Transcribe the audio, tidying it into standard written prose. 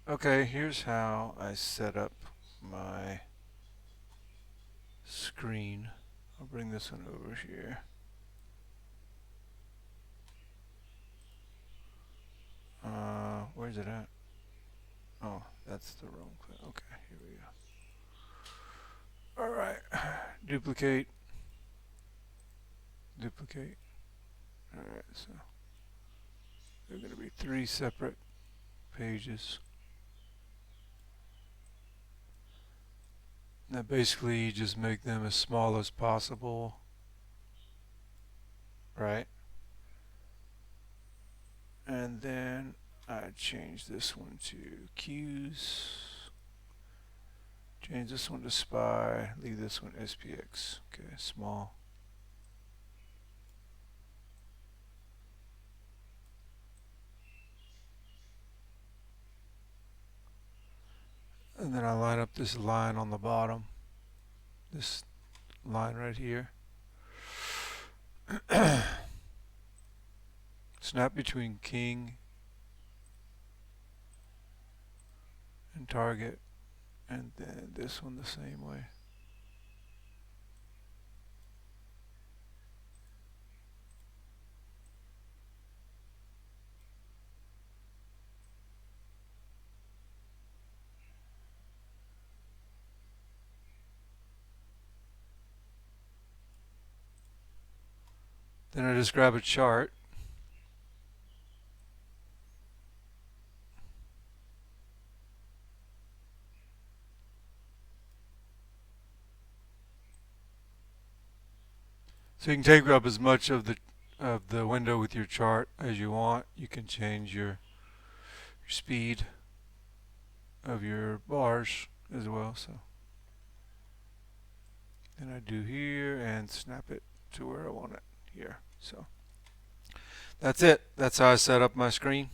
Okay, here's how I set up my screen. I'll bring this one over here. Where's it at? Oh, that's the wrong clip. Okay, here we go. Alright, duplicate, duplicate. Alright, so they're going to be three separate pages. Now basically you just make them as small as possible, right? And then I change this one to Q's, change this one to SPY, leave this one SPX. Okay, small. And then I line up this line on the bottom, this line right here. Snap between king and target, and then this one the same way. Then I just grab a chart. So you can take up as much of the window with your chart as you want. You can change your speed of your bars as well. So then I do here and snap it to where I want it here. So that's it. That's how I set up my screen.